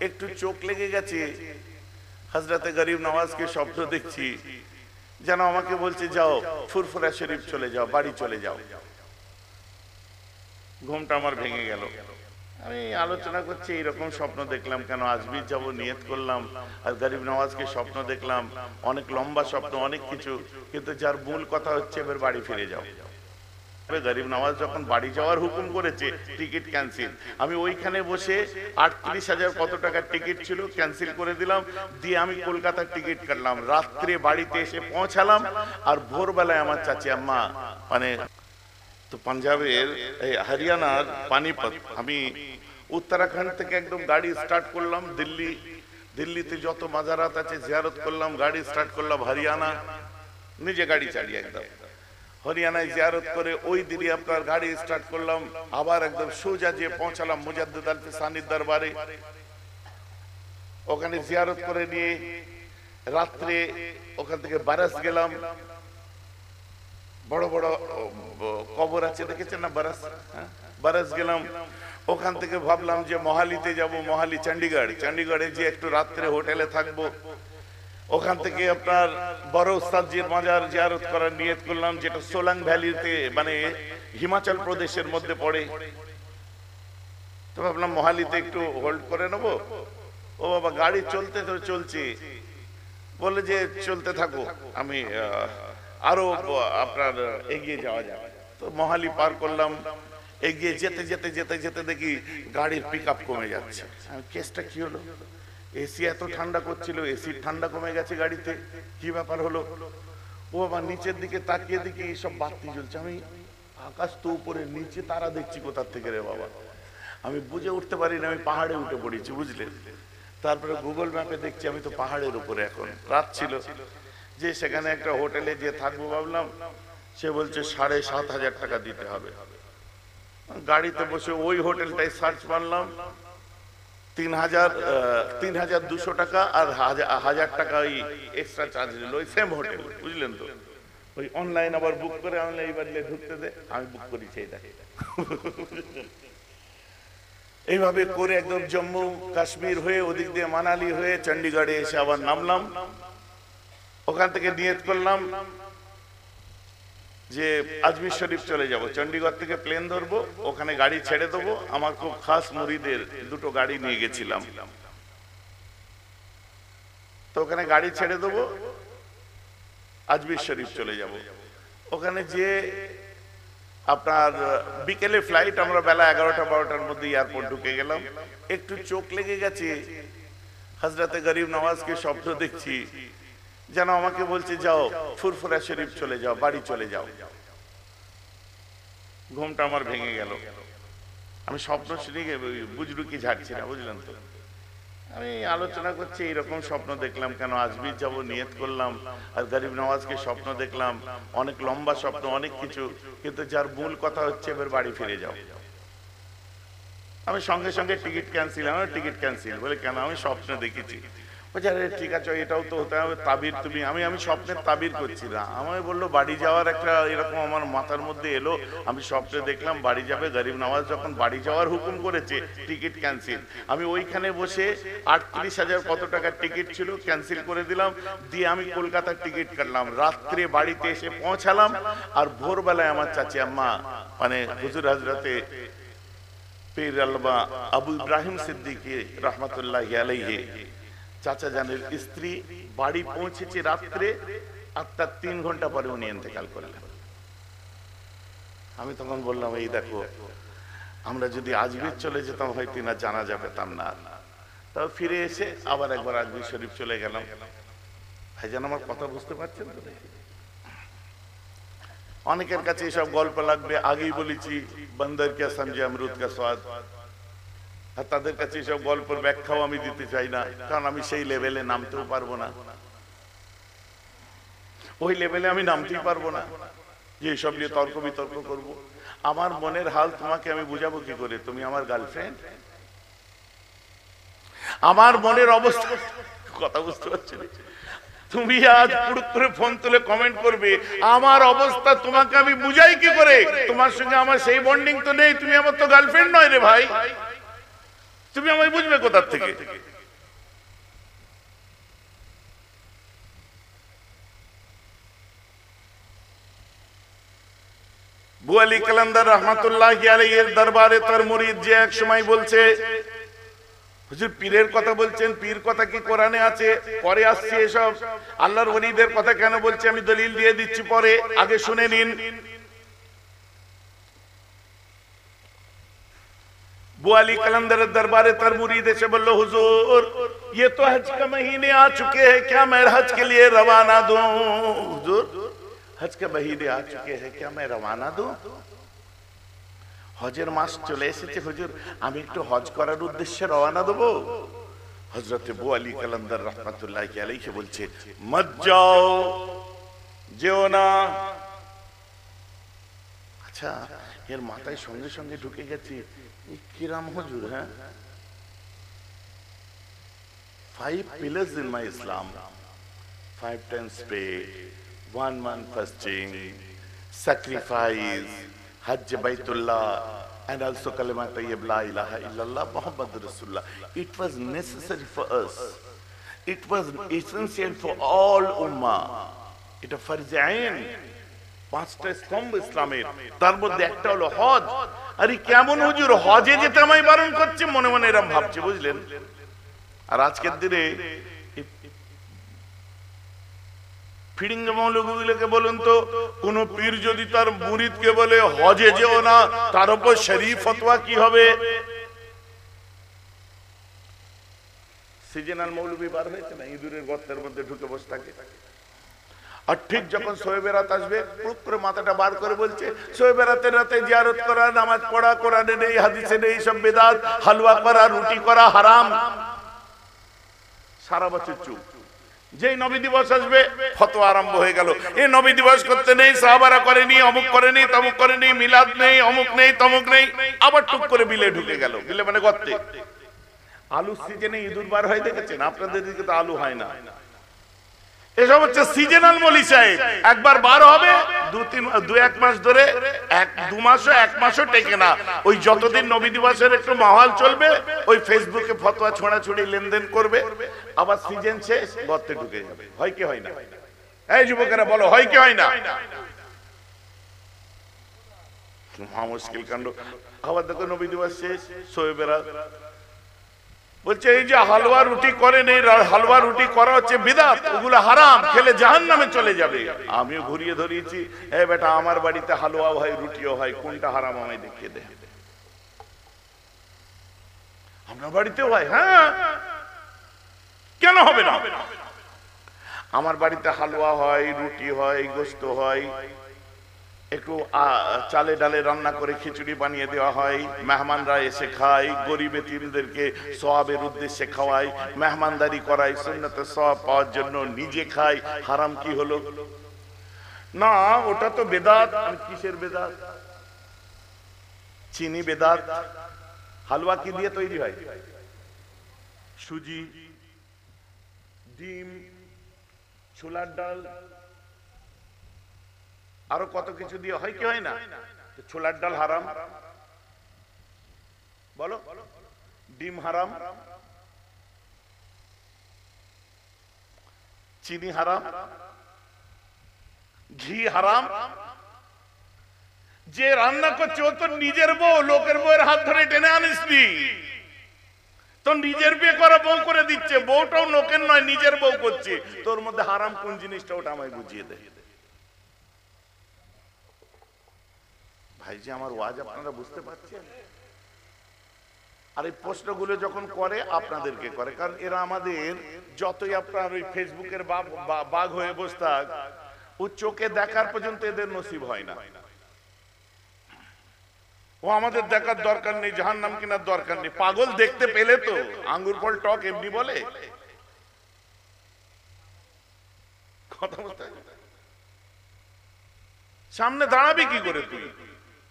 একটু চোখ লেগে গেছে, হযরতে গরিব নওয়াজকে স্বপ্ন দেখছি, যেন আমাকে বলছে যাও ফুরফুরা শরীফ চলে যাও, বাড়ি চলে যাও। ঘুমটা আমার ভেঙে গেল। আমি আলোচনা করছি এইরকম স্বপ্ন দেখলাম কেন, আজমির যাব নিয়ত করলাম, আর গরিব নওয়াজকে স্বপ্ন দেখলাম, অনেক লম্বা স্বপ্ন, অনেক কিছু, কিন্তু যার মূল কথা হচ্ছে এবার বাড়ি ফিরে যাও। গরিব নওয়াজ যখন বাড়ি যাওয়ার হুকুম করেছে, টিকিট ক্যান্সেল। আমি ওইখানে বসে 38,000 কত টাকার টিকিট ছিল, ক্যান্সেল করে দিলাম, দিয়ে আমি কলকাতার টিকিট কাটলাম, রাত্রে বাড়িতে এসে পৌঁছালাম। আর ভোরবেলায় আমার চাচি আম্মা, মানে তো পাঞ্জাবের হরিয়ানার পানিপত, আমি উত্তরাখণ্ড থেকে একদম গাড়ি স্টার্ট করলাম দিল্লিতে যত মাজারাত আছে জিয়ারত করলাম, গাড়ি স্টার্ট করলাম হরিয়ানা, নিজে গাড়ি চালিয়ে একদম হরিয়ানায় জিয়ারত করে ওই দিনে আপনার গাড়ি স্টার্ট করলাম, আবার একদম সোজা যে পৌঁছালাম মুজাদ্দিদ আল ফিসানির দরবারে। ওখানে জিয়ারত করে নিয়ে রাত্রে ওখান থেকে বারাস গেলাম, বড় বড় কবর আছে দেখেছেন না, বারাস গেলাম। ওখান থেকে ভাবলাম যে মোহালিতে যাব, মোহালি চণ্ডীগড়ে যে একটু রাত্রে হোটেলে থাকবো। ওখান থেকে আপনার বড় উস্তাদজির মাজার জিয়ারত করার নিয়ত করলাম, যেটা সোলাং ভ্যালিতে মানে হিমাচল প্রদেশের মধ্যে পড়ে। তো ভাবলাম মোহালিতে একটু হোল্ড করে নেবো। ও বাবা, গাড়ি চলতে তো চলছে, বলে যে চলতে থাকো, আমি আরো আপনার এগিয়ে যাওয়া যাবে। তো মোহালি পার করলাম, এগিয়ে যেতে যেতে যেতে যেতে দেখি গাড়ির পিকআপ কমে যাচ্ছে। কেসটা কি হলো? এসি এত ঠান্ডা করছিল, এসির ঠান্ডা কমে গেছে গাড়িতে, কি ব্যাপার হলো? ও বাবা, নিচের দিকে তাকিয়ে দেখি এইসব বাতি জ্বলছে। আমি আকাশ তো উপরে, নিচে তারা দেখছি কোথার থেকে রে বাবা। আমি বুঝে উঠতে পারি না, আমি পাহাড়ে উঠে পড়েছি, বুঝলেন। তারপরে গুগল ম্যাপে দেখছি আমি তো পাহাড়ের উপরে, এখন রাত ছিল, যে সেখানে একটা হোটেলে যে থাকবো ভাবলাম। সে বলছে 7,500 টাকা দিতে হবে। গাড়িতে বসে ওই হোটেলটাই সার্চ মারলাম, 3,200 টাকা আর 1,000 টাকা ওই এক্সট্রা চার্জ নিল, ওই সেম হোটেল, বুঝলেন তো। ওই অনলাইন আবার বুক করে, আমি এইবার ঢুকতে দে, আমি বুক করেছি এটা। এইভাবে করে একদম জম্মু কাশ্মীর হয়ে ওদিক দিয়ে মানালি হয়ে চণ্ডীগড়ে এসে আবার নামলাম। ওখান থেকে নিয়ত করলাম যে আজমির শরীফ চলে যাব। চণ্ডীগড় থেকে প্লেন ধরবো, ওখানে গাড়ি ছেড়ে দেবো। আমার খুব খাস মুরিদের দুটো গাড়ি নিয়ে গেছিলাম, তো ওখানে গাড়ি ছেড়ে দেবো, আজমির শরীফ চলে যাব। ওখানে যে আপনার বিকেলে ফ্লাইট, আমরা বেলা 11টা-12টার মধ্যে এয়ারপোর্ট ঢুকে গেলাম। একটু চোখ লেগে গেছে, হযরতে গরিব নওয়াজকে স্বপ্ন দেখছি, যেন আমাকে বলছে যাও ফুরফুরা শরীফ চলে যাও, বাড়ি চলে যাও। ঘুমটা আমার ভেঙে গেল। আমি স্বপ্ন শুনে বুজরুকি ঝাড়ছি না, বুঝলেন তো। আমি আলোচনা করছি এইরকম স্বপ্ন দেখলাম কেন, আজমির যাব নিয়ত করলাম, আর গরিব নওয়াজকে স্বপ্ন দেখলাম, অনেক লম্বা স্বপ্ন, অনেক কিছু, কিন্তু যার মূল কথা হচ্ছে এবার বাড়ি ফিরে যাও। আমি সঙ্গে সঙ্গে টিকিট ক্যান্সেল। আমার টিকিট ক্যান্সেল বলে কেন? আমি স্বপ্নে দেখেছি। ঠিক আছে, এটাও তো হতে হবে তাবির। তুমি আমি স্বপ্নের তাবির করছি না। আমায় বললো বাড়ি যাওয়ার একটা এরকম আমার মাথার মধ্যে এলো, আমি স্বপ্নে দেখলাম বাড়ি যাবে, গরিব নওয়াজ যখন বাড়ি যাওয়ার হুকুম করেছে, টিকিট ক্যান্সেল। আমি ওইখানে বসে 38,000 কত টাকার টিকিট ছিল, ক্যান্সেল করে দিলাম, দিয়ে আমি কলকাতার টিকিট কাটলাম, রাত্রে বাড়িতে এসে পৌঁছালাম। আর ভোরবেলায় আমার চাচি আম্মা, মানে হুজুর হযরতে পীর আল্লামা আবু ইব্রাহিম সিদ্দিকী রহমাতুল্লাহি আলাইহি চাচা জানের স্ত্রী বাড়ি পৌঁছেছে রাত্রে, আর তার 3 ঘন্টা পরে উনি ইন্তেকাল করলেন। আমি তখন বললাম, এই দেখো, আমরা যদি আজমির চলে যেতাম হয়তো না জানাজা পেতাম না। তাও ফিরে এসে আবার একবার আজমির শরীফ চলে গেলাম। ভাইজান, আমার কথা বুঝতে পারছেন তো? অনেকের কাছে এসব গল্প লাগবে, আগেই বলেছি, বন্দর কে সমঝে অমরুদ কা স্বাদ। আর তাদের কাছে এসব গল্পের ব্যাখ্যাও আমি দিতে চাই না, কারণ আমি সেই লেভেলে নামতেও পারবো না, ওই লেভেলে আমি নামতেই পারবো না যে এসব নিয়ে তর্ক বিতর্ক করবো। আমার মনের হাল তোমাকে আমি বুঝাবো কি করে? তুমি আমার গার্লফ্রেন্ড, আমার মনের অবস্থা কথা বুঝতে পারছো? তুমি আজ পুরুত করে ফোন তুলে কমেন্ট করবে, আমার অবস্থা তোমাকে আমি বুঝাই কি করে? তোমার সঙ্গে আমার সেই বন্ডিং তো নেই, তুমি আমার তো গার্লফ্রেন্ড নয় রে ভাই, তুমি আমায় বুঝবে কোথার থেকে? বু আলী কালান্দার রহমাতুল্লাহি আলাইহির দরবারে তার মুরিদ যে এক সময় বলছে, হুজুর পীরের কথা বলছেন, পীর কথা কি কোরআনে আছে? পরে আসছে এসব। আল্লাহর ওলিদের কথা কেন বলছে আমি দলিল দিয়ে দিচ্ছি পরে, আগে শুনে নিন। बू अली कलंदर दरबार तर मुरीद से बोलो, हुजूर ये तो हज के महीने आ चुके हैं, क्या मैं हज के लिए रवाना दूं? हुजूर हज के महीने आ चुके हैं, क्या मैं रवाना दूं? হজের মাস চলে এসেছে হুজুর, আমি একটু হজ করার উদ্দেশ্যে রওনা দেব। হযরত বু আলী কালান্দার রাহমাতুল্লাহি আলাইহি বলছে, মত যাও, যেও না। আচ্ছা, এর মাথায় সঙ্গে সঙ্গে ঢুকে গেছে কিরাম হুজুর, হ্যাঁ 5 pillars in my Islam, 5 times pray, 1 month fasting, sacrifice, Hajj Baitullah, and also Kalima Tayyib La ilaha illallah Muhammadur Rasulullah. It was necessary for us. It was essential for all ummah. It was farz ain. 5টা স্তম্ভ ইসলামের, তার মধ্যে একটা হলো হজ। আরে কেমন হুজুর হজে যেতে আমায় বারণ করছে, মনে মনে এরকম ভাবছে, বুঝলেন? আর আজকের দিনে ফিরিঙ্গা মৌলভীগুলোকে বলুন তো, কোন পীর যদি তার মুরিদকে বলে হজে যেও না, তার উপর শরীফ ফতোয়া কি হবে? সিজনাল মৌলভী বার হয়েছে না, ইঁদুরের গর্তের মধ্যে ঢুকে বসে থাকে। আর ঠিক যখন শোয়ে বেরাত আসবে, পুরো করে মাথাটা বার করে বলছে শোয়ে বেরাতের রাতে জিয়ারত করা, নামাজ পড়া কোরআনে নেই, হাদিসে নেই, সব বিদআত, হালুয়া করা, রুটি করা হারাম। সারা বছর চুপ। যেই নবী দিবস আসবে ফতোয়া আরম্ভ হয়ে গেল, এই নবী দিবস করতে নেই, সাহাবারা করেনি, অমুক করেনি, তমুক করেনি, মিলাদ নেই, অমুক নেই, তমুক নেই। আবার টুক করে বিলে ঢুকে গেল। বিলে মানে গর্তে। আলু সিজনে ইঁদুর বার হয় দেখেছেন? আপনাদের দিকে তো আলু হয় না। এসব হচ্ছে সিজনাল মলি সাহেব। একবার বার হবে, 2-1 মাস ধরে, 1-2 মাসও 1 মাসও টেকে না। ওই যতদিন নবী দিবসের একটু মাহল চলবে, ওই ফেসবুকে ফতোয়া ছোঁড়াছুড়ি লেনদেন করবে, আবার সিজন শেষ, গর্তে ঢুকে যাবে। হয় কি হয় না? এই যুবকেরা বলো, হয় কি হয় না? মহা মুশকিল কাণ্ড। আবার দেখো নবী দিবস শেষ, শোয়ে বেরাত বলছে এই যে হালুয়া রুটি করে নেই, হালুয়া রুটি করা হচ্ছে বিদআত, ওগুলো হারাম, খেলে জাহান্নামে চলে যাবে। আমিও ঘুরিয়ে ধরিয়েছি, এ বেটা আমার বাড়িতে হালুয়া হয়, রুটিও হয়, কোনটা হারাম আমায় দেখিয়ে দে। আপনার বাড়িতেও হয়? হ্যাঁ, কেন হবে না? আমার বাড়িতে হালুয়া হয়, রুটি হয়, গোশত হয়, একটু চালে ডালে রান্না করে খিচুড়ি বানিয়ে দেওয়া হয়, মেহমানরা এসে খায়, গরিব এতিমদেরকে সওয়াবের উদ্দেশ্যে খাওয়াই, মেহমানদারি করাই, সুন্নতে সওয়াব পাওয়ার জন্য, নিজে খাই। হারাম কি হলো? না, ওটা তো বেদাত। কিসের বেদাত? চিনি বেদাত। হালুয়া কি দিয়ে তৈরি হয়? সুজি, ডিম, ছোলার ডাল, আরো কত কিছু দিয়ে হয় কি হয় না? ছোলার ডাল হারাম, বলো, ডিম হারাম, চিনি হারাম, ঘি হারাম। যে রান্না করছে ও তো নিজের বউ, লোকের বউয়ের হাত ধরে টেনে আনিসনি তো, নিজের বিয়ে করা বউ করে দিচ্ছে, বউটাও লোকের নয়, নিজের বউ করছে। তোর মধ্যে হারাম কোন জিনিসটা, ওটা আমায় বুঝিয়ে দেয়। ভাই যে আমার ওয়াজ আপনারা বুঝতে পারছেন? আর এই প্রশ্নগুলো যখন করে আপনাদেরকে করে, কারণ এরা আমাদের যতই আপনার ওই ফেসবুকের বাঘ হয়ে বসে থাক, ও চোখে দেখার পর্যন্ত এদের নসিব হয় না। ও আমাদের দেখার দরকার নেই, জাহান্নাম কেনার দরকার নেই। পাগল দেখতে পেলে তো আঙ্গুর ফল টক এমনি বলে কথা বলতে। সামনে দাঁড়াবি কি করে তুই?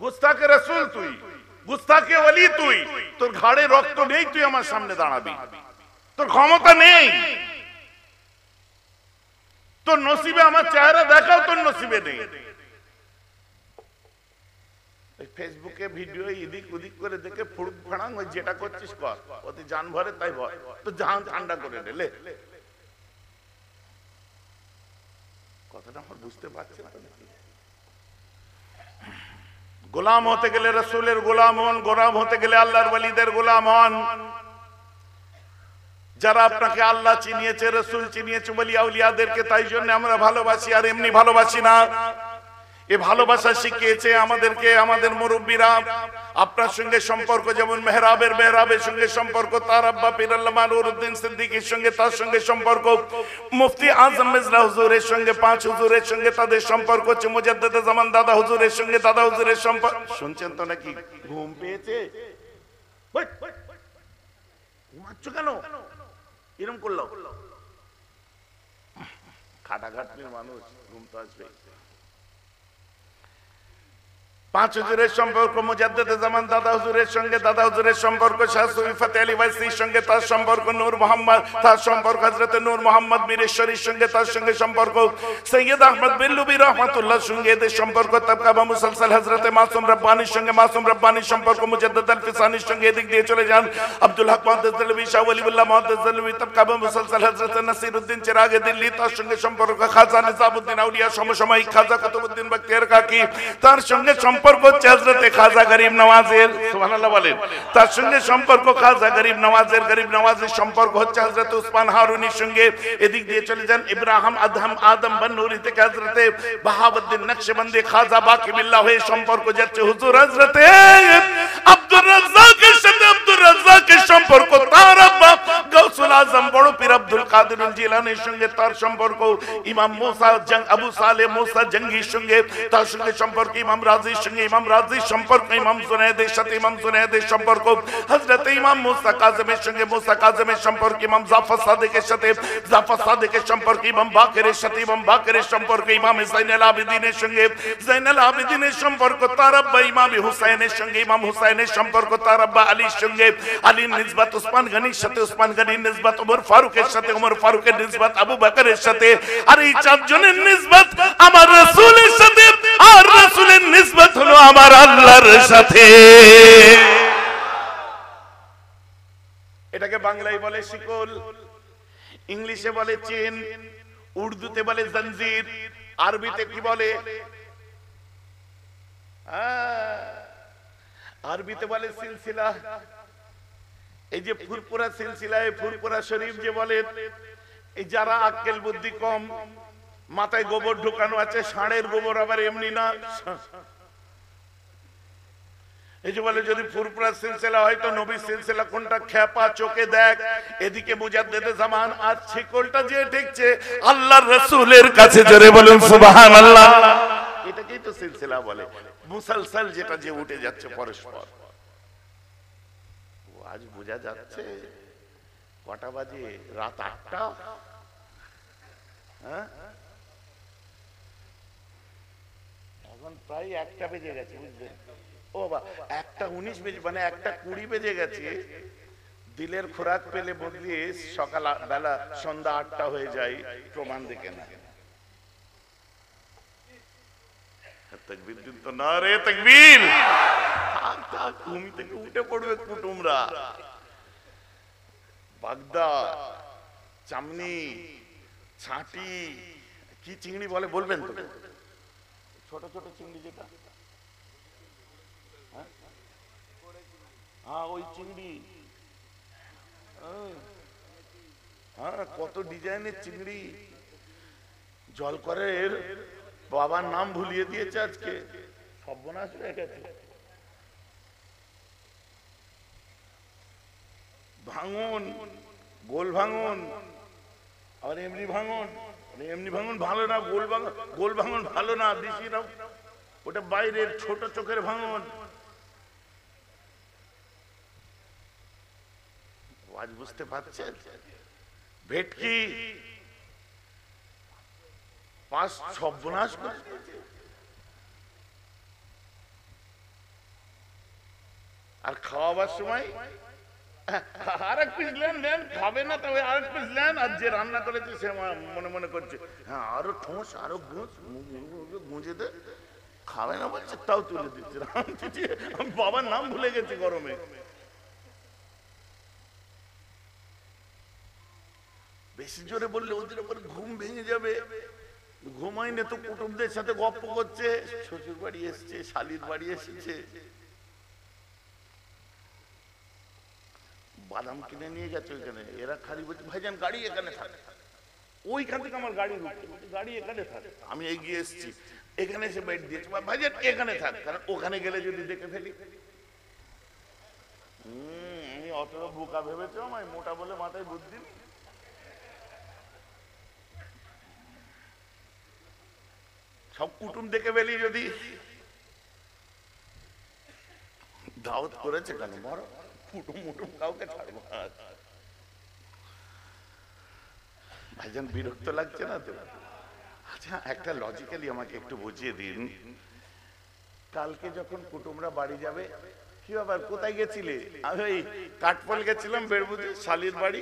গুস্তাকে রাসূল তুই, গুস্তাকে ওলি তুই, তোর ঘাড়ে রক্ত নেই, তুই আমার সামনে দাঁড়াবি? তোর ক্ষমতা নেই। তোর নসিবে আমার চেহারা দেখাও, তোর নসিবে নেই। ফেসবুকে ভিডিও এদিক ওদিক করে দেখে ফুড়ুক ফাড়াং, ওই যেটা করছিস কর, ওতে জান ভরে তাই ভর, তো জান ঠান্ডা করে নে। কথাটা আমার বুঝতে পারছে না নাকি? গোলাম হতে গেলে রাসূলের গোলাম হন, গোলাম হতে গেলে আল্লাহর ওয়ালিদের গোলাম হন। যারা আপনাকে আল্লাহ চিনিয়েছে, রাসূল চিনিয়েছে, ওলি আউলিয়াদেরকে, তাই জন্য আমরা ভালোবাসি, আর এমনি ভালোবাসি না। এ ভালোবাসা শিখিয়েছে আমাদেরকে আমাদের মুরব্বীরা। আপনার সঙ্গে সম্পর্ক যেমন মেহরাবের সঙ্গে সম্পর্ক, তার আব্বা পীর আল্লামা নুরউদ্দিন সিদ্দিকীর সঙ্গে তার সঙ্গে সম্পর্ক, মুফতি আজম মির্জা হুজুরের সঙ্গে, পাঁচ হুজুরের সঙ্গে তাদের সম্পর্ক হচ্ছে, মুজাদ্দিদে জামান দাদা হুজুরের সঙ্গে দাদা হুজুরের সম্পর্ক। শুনছেন তো নাকি? ঘুম পেয়েছে? ঘুমাচ্ছ কেন এরকম করলো? খাটাখাটনির মানুষ, ঘুম তো আসবে। পাঁচ হুজুরের সম্পর্ক, মুজাদ্দিদে জামান দাদা হুজুরের সঙ্গে দাদা হুজুরের সম্পর্ক, শাহ সুফি ফতেহ আলী ওয়াইসির সঙ্গে তার সম্পর্ক, নূর মোহাম্মদ তার সম্পর্ক, হযরত নূর মোহাম্মদ মীরেশ্বরীর সঙ্গে তার সঙ্গে সম্পর্ক, সৈয়দ আহমদ বেল্লুবি রাহমাতুল্লাহর সঙ্গে এদের সম্পর্ক, তাবকাবা মুসালসাল হযরত মাসুম রব্বানির সঙ্গে মাসুম রব্বানির সম্পর্ক, মুজাদ্দিদ আল ফিসানির সঙ্গে এদিক দিয়ে চলে যান আব্দুল হক মুহাদ্দিস দেলভি, শাহ ওয়ালিউল্লাহ মুহাদ্দিস দেলভি, তাবকাবা মুসালসাল হযরত নাসিরউদ্দিন চিরাগে দিল্লি, তার সঙ্গে সম্পর্ক, খাজা নিজামউদ্দিন আউলিয়া সমসাময়িক খাজা কুতুবউদ্দিন বখতিয়ার কাকি, তার সঙ্গে সম্পর্ক হচ্ছে হযরত খাজা গরিব নওয়াজের, সুবহানাল্লাহ বলেন, তার সঙ্গে সম্পর্ক খাজা গরিব নওয়াজের সম্পর্ক হচ্ছে হযরত উসমান হারুনির সঙ্গে। এদিক দিয়ে চলে যান ইব্রাহিম আদম বন্নুরি থেকে হযরত বাহাউদ্দিন নকশবন্দি খাজা বাকি বিল্লাহ হয়ে সম্পর্ক যাচ্ছে হুজুর হযরত আব্দুর রাজ্জাকের সাথে, আব্দুর রাজ্জাকের সম্পর্ক তার আব্বা গাউসুল আজম বড় পীর আব্দুল কাদের জিলানীর সঙ্গে তার সম্পর্ক, ইমাম মুসা আবু সালেহ মুসা জঙ্গির সঙ্গে তার সঙ্গে সম্পর্ক, ইমাম রাজির সঙ্গে ইমাম রাজির সম্পর্ক, ইমাম জুনায়েদের সাথে ইমাম জুনায়েদের সম্পর্ক, হযরত ইমাম মুসা কাযিমের সঙ্গে মুসা কাযিমের সম্পর্ক, ইমাম জাফর সাদিকের সাথে জাফর সাদিকের সম্পর্ক, ইমাম বাকেরের সাথে ইমাম বাকেরের সম্পর্ক, ইমাম যাইনুল আবেদিনের সঙ্গে যাইনুল আবেদিনের সম্পর্ক, তার আব্বা ইমাম হুসাইনের সঙ্গে ইমাম হুসাইনের সম্পর্ক, তার আব্বা আলীর সঙ্গে আলীর নিসবত উসমান গনির সাথে উসমান গনির নিসবত ওমর ফারুকের সাথে ওমর ফারুকের নিসবত আবু বকরের সাথে, আর এই চারজনের নিসবত আমার রাসূলের সাথে, আর রাসূলের নিসবত হলো আমার আল্লাহর সাথে। এটাকে বাংলায় বলে শিকল, ইংলিশে বলে চেন, উর্দুতে বলে জঞ্জির, আরবিতে কি বলে? আরবিতে বলে সিলসিলা। এই যে ফুরফুরা সিলসিলায় ফুরফুরা শরীফ যে বলেন, এই যারা আক্কেল বুদ্ধি কম, মাথায় গোবর ঢোকানো আছে, ষাঁড়ের গোবর আবার এমনি না, এই যে বলে যদি ফুরফুরা সিলসিলা হয় তো নবীর সিলসিলা কোনটা? খেপা চোখে দেখ, এদিকে মুজাদ্দিদে জামান, আর শিকলটা যে ঠেকছে আল্লাহর রাসূলের কাছে, জোরে বলুন সুবহানাল্লাহ। এটাকেই তো সিলসিলা বলে, মুসালসাল যেটা যে উঠে যাচ্ছে পরস্পর। আজ বোঝা যাচ্ছে কটা বাজে? রাত 8টা। এখন প্রায় 1টা বেজে গেছে, বুঝলেন? ও বাবা, 1টা 19 বেজে, মানে 1টা 20 বেজে গেছে। দিলের খোরাক পেলে বদলিয়ে সকাল বেলা সন্ধ্যা 8টা হয়ে যায়, প্রমাণ দেখে না। তাকবীর দিন তো না রে, তাকবীর। ঘুম থেকে উঠে পড়বে কুটুমরা। বাগদা, চামনি, ছাটি, কি চিংড়ি বলে বলবেন তো? ছোট ছোট চিংড়ি যেটা, হ্যাঁ ওই চিংড়ি, হ্যাঁ কত ডিজাইনের চিংড়ি। জলকরের বাবার নাম ভুলিয়ে দিয়েছে আজকে, সর্বনাশ হয়ে গেছে। ভাঙন, গোল ভাঙন, আর এমনি ভাঙন। এমনি ভাঙন ভালো না, গোল ভাঙন ভালো না, দেশিরাও ওটা বাইরের ছোট চোখের ভাঙন। আজ বুঝতে পারছেন? ভেটকি পাঁচ সর্বনাশ করে দিয়েছে। আর খাওয়াবার সময় আরেক পিস নেন, খাবে না তবে আরেক পিস নেন, আর যে রান্না করেছে সে মনে মনে করছে হ্যাঁ আরো ঠোঁস, আরো গুঁজে দে, খাবে না বলছে, তাও তুলে দিচ্ছে। আমি বাবার নাম ভুলে গেছি গরমে। বেশি জোরে বললে ওদের উপর ঘুম ভেঙে যাবে। ঘুমাইনি তো, কুটুমদের সাথে গপ্প করছে, শ্বশুর বাড়ি এসছে, শালির বাড়ি এসেছে, বাদাম কিনে নিয়ে গেছে ওইখানে। এরা খালি বলছে ভাইজান গাড়ি এখানে থাকে, ওইখান থেকে আমার গাড়ি রুখছে, গাড়ি এখানে থাকে, আমি এগিয়ে এসেছি, এখানে এসে বেড দিয়েছে, ভাইজান এখানে থাক, কারণ ওখানে গেলে যদি দেখে ফেলি। আমি অত বোকা ভেবেছ আমায়, মোটা বলে মাথায় বুদ্ধি নেই। সব কুটুম দেখে ফেলি যদি, দাওয়াত করেছে কেন, বড় কুটুম মুটুম কাউকে ছাড়বো না। ভাইজান বিরক্ত লাগছে না তো? আচ্ছা একটা লজিক্যালি আমাকে একটু বুঝিয়ে দিন, কালকে যখন কুটুমরা বাড়ি যাবে, কি ব্যাপার কোথায় গেছিলে? আমি ওই কাঠফল গেছিলাম বেড়বুঝে, শালির বাড়ি,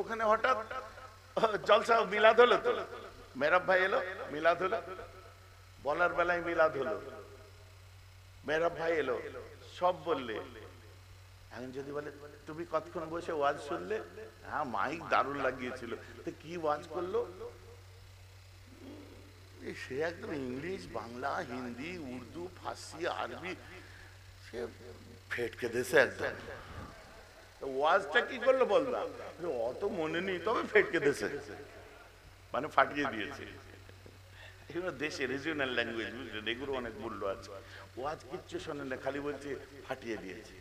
ওখানে হঠাৎ জলসা মিলাদ হলো, তো মেহরাব ভাই এলো, মিলাদ হলো, বলার বেলায় মিলাদ হলো, মেহরাব ভাই এলো, সব বললে। এখন যদি বলে তুমি কতক্ষণ বসে ওয়াজ শুনলে? হ্যাঁ মাইক দারুণ লাগিয়েছিল। তো কি ওয়াজ করলো? সে একদম ইংলিশ, বাংলা, হিন্দি, উর্দু, ফার্সি, আরবি, সে ফেটকে দেশে একদম। ওয়াজটা কি করলো বললাম, অত মনে নেই, তবে ফেটকে দেশে মানে ফাটিয়ে দিয়েছে। এগুলো দেশে রিজিওনাল ল্যাঙ্গুয়েজ, বুঝলেন, এগুলো অনেক মূল্য আছে। ওয়াজ কিচ্ছু শোনেন না, খালি বলছে ফাটিয়ে দিয়েছে।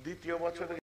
দ্বিতীয় বছরে